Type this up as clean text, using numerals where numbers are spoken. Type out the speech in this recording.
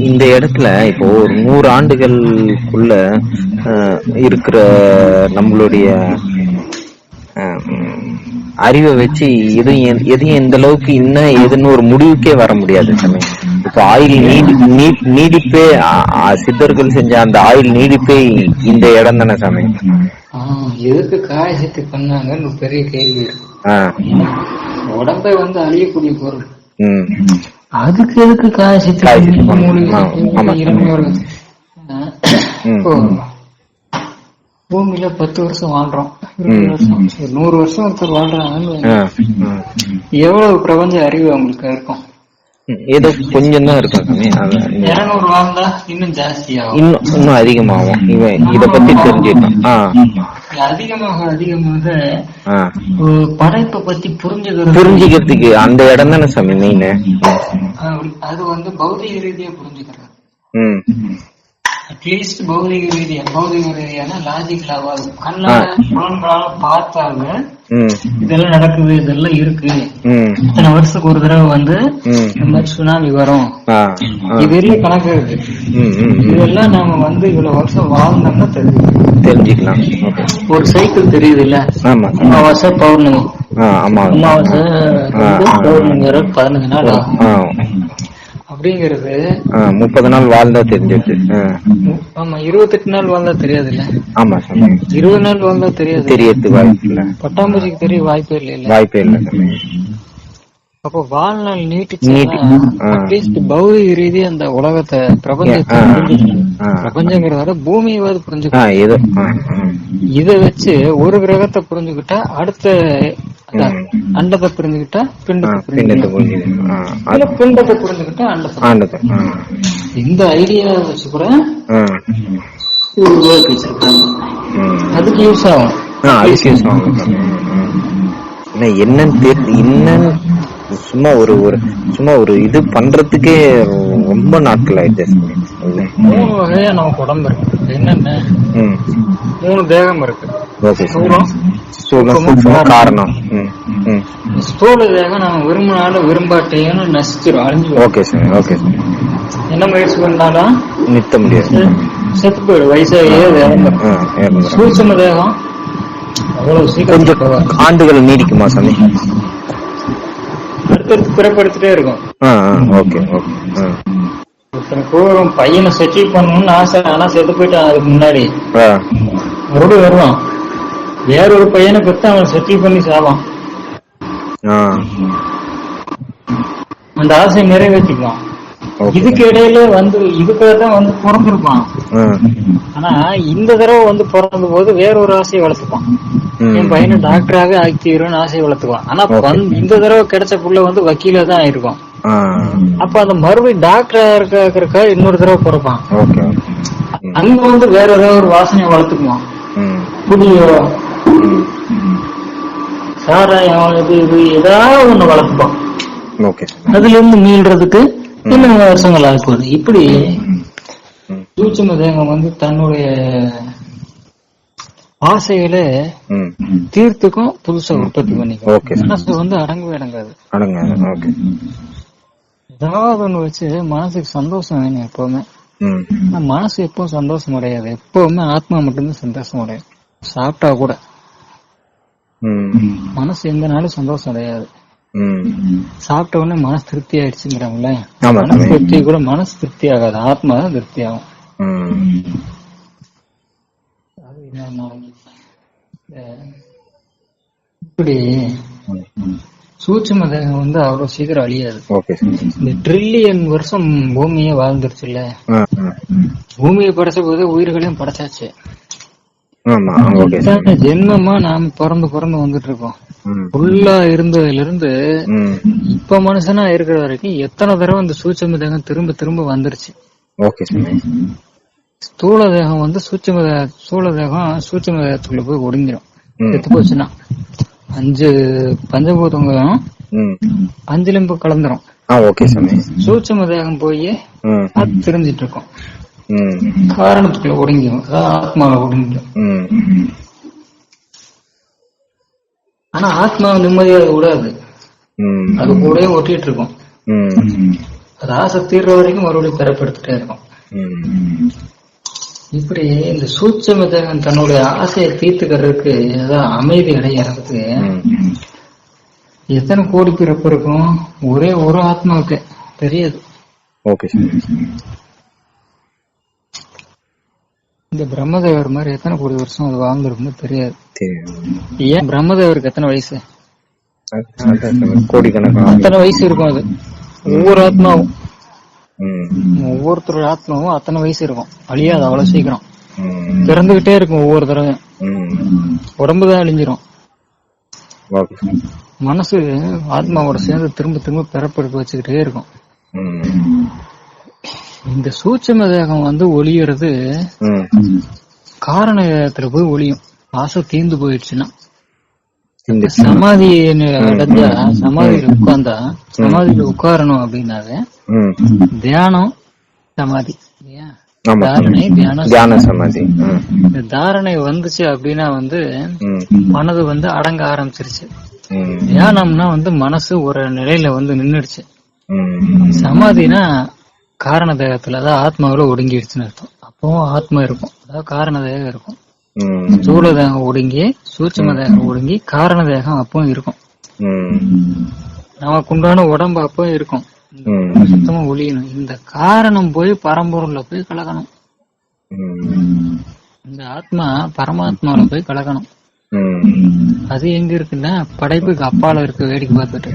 இந்த இடத்துல இப்போ ஒரு 100 ஆண்டுகளுக்குள்ள இருக்கிற நம்மளுடைய அறிவை வச்சு எதையும் எந்த அளவுக்கு இன்னும் எதுன்னு ஒரு முடிவுக்கே வர முடியாது சாமி. இப்ப ஆயில் நீடிப்பே சித்தர்கள் செஞ்ச அந்த ஆயில் நீடிப்பே இந்த இடம் தானே சாமி. எதுக்கு காயசக்தி பண்ணாங்கன்னு பெரிய கேள்வி. உடம்பை வந்து அழியக்கூடிய பொருள், அதுக்கு எதுக்கு காயசக்தி? பூமியில 10 வருஷம் வாழ்றோம், 20 வருஷம், 100 வருஷம் ஒருத்தர் வாழ்றாங்கன்னு எவ்வளவு பிரபஞ்ச அறிவு அவங்களுக்கு இருக்கும்? ஏதோ கொஞ்சம் தான் இருக்கும். 200 வாழ்ந்தா இன்னும் ஜாஸ்தியாகும், இன்னும் அதிகமாகும். இவன் இத பத்தி தெரிஞ்சுட்டான். அதிகமாக படைப்பை பத்தி புரிஞ்சுக்கிறதுக்கு அந்த இடம் தானே சாமி மெயின். அது வந்து பௌதிக ரீதியா புரிஞ்சுக்கிறது. அட்லீஸ்ட் பௌதிக ரீதியான லாஜிக்கல் ஆகாது. கண்ணால பார்த்தாங்க இதெல்லாம் நடக்குது, இதெல்லாம் இருக்கு, இத்தனை வருஷத்துக்கு ஒரு தடவை வந்து இந்த மாதிரி சுனாமி வரும், பெரிய கணக்கு இருக்கு. இதெல்லாம் நாம வந்து இவ்வளவு வருஷம் வாழ்ந்தோம்னா தெரிஞ்சுக்கலாம். ஒரு சைக்கிள் தெரியுது இல்ல, அமாவாசை பௌர்ணமி, அமாவாசை பௌர்ணமி 15 நாள் அப்படிங்கிறது 30 நாள் வாழ்ந்தா தெரிஞ்சிருச்சு. ஆமா, 28 நாள் வாழ்ந்தா தெரியாது இல்ல. ஆமா, 20 நாள் வாழ்ந்தா தெரியாது, தெரியறது வாய்ப்பு இல்ல. பட்டாம்பூச்சிக்கு தெரிய வாய்ப்பே இல்ல. அப்போ வாழ்நாள் நீட்டிச்சு பௌதிக ரீதியா அந்த உலகத்தை பிரபஞ்சங்கிறத பூமியாவது புரிஞ்சுக்கிட்டா, இத வச்சு ஒரு கிரகத்தை புரிஞ்சுக்கிட்டா அடுத்த அண்டத்தை புரிஞ்சுக்கிட்டா பிண்டத்தை புரிஞ்சுக்கிட்டா அண்டத்தை. இந்த ஐடியா வச்சு கூட அதுக்கு யூஸ் ஆகும். என்னன்னு சும்மா ஒரு இது பண்றதுக்கே ரொம்ப நாட்கள் ஆயிடுச்சு. 3 வகையா நமக்கு உடம்பு இருக்கு. என்னென்ன 3 தேகம் இருக்கு. காரணம் ஸ்தூல தேகம் நம்ம விரும்பினாலும் விரும்பாட்டையும் நசிச்சிரும், அழிஞ்சு. Okay sir, okay sir. என்ன முயற்சி பண்ணாலும் நிறுத்த முடியாது, செத்து போயிடும், வயசாகியே. சூட்சும தேகம் அவ்வளவு சீக்கிரம் கொஞ்சம் ஆண்டுகள் நீடிக்குமா சாமி? அடுத்தடுத்து பிறப்படுத்திட்டே இருக்கும். பையனை செட்டில் பண்ணணும்னு ஆசை, ஆனா செத்து போயிட்டான். அதுக்கு முன்னாடி மறுபடியும் வருவான், வேறொரு பையனை பெற்று அவன் செட்டில் பண்ணி சாவான். அந்த ஆசையை நிறைவேற்றிக்குவான். இதுக்கு இடையில வந்து இதுக்காகத்தான் வந்து பிறந்திருப்பான். ஆனா இந்த தடவை வந்து பிறந்த போது வேறொரு ஆசையை வளர்த்துப்பான். என் பையனை டாக்டராக ஆக்கிடுன்னு ஆசையை வளர்த்துக்குவான். ஆனா இந்த தடவை கிடைச்ச புள்ள வந்து வக்கீல தான் ஆயிருக்கும். அப்ப அந்த மறுபடியும் டாக்டரா இருக்க இன்னொரு தடவை பிறப்பான். அங்க வந்து வேற ஏதாவது ஒரு வாசனையை வளர்த்துக்குவான். புதிய சாராயம் இது ஏதாவது ஒண்ணு வளர்த்துப்பான். அதுல இருந்து மீள்றதுக்கு இன்னும் வருஷங்கள் ஆக போகுது. இப்படி சூட்சும தேகம் வந்து தன்னுடைய ஆசைகளை தீர்த்துக்கும் புதுசா உற்பத்தி பண்ணிக்கும். மனசு வந்து அடங்கவே அடங்காது. ஏதாவது ஒண்ணு வச்சு மனசுக்கு சந்தோஷம் வேணும் எப்பவுமே. மனசு எப்பவும் சந்தோஷம் அடையாது. எப்பவுமே ஆத்மா மட்டும்தான் சந்தோஷம் அடையாது. சாப்பிட்டா கூட மனசு எந்த நாளும் சந்தோஷம் அடையாது. சாப்பிட்ட உடனே மனசு திருப்தி ஆயிடுச்சுங்கிறாங்களே, மனசு திருப்தி கூட மனசு திருப்தி ஆகாது, ஆத்மா தான் திருப்தி ஆகும். இப்படி சூட்சும தேகம் வந்து அவ்வளவு சீக்கிரம் அழியாது. இந்த ட்ரில்லியன் வருஷம் பூமியே வாழ்ந்துருச்சு இல்ல. பூமியை படைச்ச போது உயிர்களையும் படைச்சாச்சு. ஜென்மமா நாம பிறந்து வந்துட்டு இருக்கோம். ஃபுல்லா இருந்ததுல இருந்து இப்ப மனுஷனா இருக்கிற வரைக்கும் எத்தனை தடவை இந்த சூட்சும தேகம் திரும்ப வந்துருச்சு. ஸ்தூல தேகம் வந்து ஸ்தூல தேகம் சூட்சும தேகத்துக்குள்ள போய் ஒடுங்கிடும். செத்து போச்சுன்னா 5 பஞ்சபூதங்களும் 5 கலந்துரும். சூட்சும தேகம் போய் அது தெரிஞ்சிட்டு இருக்கும். காரணத்துக்குள்ள ஒடுங்கிடும், ஆத்மாவை ஒடுங்கிடும். ஆனா ஆத்மாவை நிம்மதியாக கூடாது, அது கூட ஒட்டிட்டு இருக்கும். அது ஆசை தீர்ற வரைக்கும் மறுபடியும் பிறப்பெடுத்துட்டே இருக்கும். இப்படி இந்த சூட்சும தேகம் தன்னுடைய ஆசையை தீர்த்துக்கிறதுக்கு ஏதாவது அமைதி அடைகிறதுக்கு எத்தனை கோடி பிறப்பு இருக்கும்? ஒரே ஒரு ஆத்மாவுக்கு தெரியாது. இந்த பிரம்மதேவர் மாதிரி எத்தனை கோடி வருஷம் அது வாழ்ந்துருக்குன்னு தெரியாது. ஏன் பிரம்மதேவருக்கு எத்தனை வயசு? அத்தனை வயசு இருக்கும். அது ஒவ்வொரு ஆத்மாவும், ஒவ்வொருத்தரோட ஆத்மாவும் அத்தனை வயசு இருக்கும். அழியாது அவ்வளவு சீக்கிரம், பிறந்துகிட்டே இருக்கும். ஒவ்வொரு தடவையும் உடம்புதான் அழிஞ்சிரும். மனசு ஆத்மாவோட சேர்ந்து திரும்ப திரும்ப பிறப்பெடுக்க வச்சுக்கிட்டே இருக்கும். இந்த சூட்சும தேகம் வந்து ஒளியறது காரணத்துல போய் ஒளியும். ஆசை தீர்ந்து போயிடுச்சுன்னா சமாதி அடைஞ்சா, சமாதியில உட்கார்ந்தா, சமாதியில உட்காரணும் அப்படின்னாவே தியானம் சமாதி, தாரணை தியான சமாதி. இந்த தாரணை வந்துச்சு அப்படின்னா வந்து மனது வந்து அடங்க ஆரம்பிச்சிருச்சு. தியானம்னா வந்து மனசு ஒரு நிலையில வந்து நின்னுடுச்சு. சமாதினா காரண தேகத்துல, அதாவது ஆத்மாவில ஒடுங்கிடுச்சுன்னு அர்த்தம். அப்பவும் ஆத்மா இருக்கும், அதாவது காரண தேகம் இருக்கும். ஸ்தூல தேகம் ஒடுங்கி சூட்சும தேகம் ஒடுங்கி காரண தேகம் அப்பவும் இருக்கும். நமக்கு உண்டான உடம்பு அப்பவும் இருக்கும். சுத்தமா ஒளியணும். இந்த காரணம் போய் பரம்பொருள்ல போய் கலக்கணும். இந்த ஆத்மா பரமாத்மாவில போய் கலக்கணும். அது எங்க இருக்குன்னா படைப்புக்கு அப்பால இருக்க வேடிக்கை பார்த்துட்டு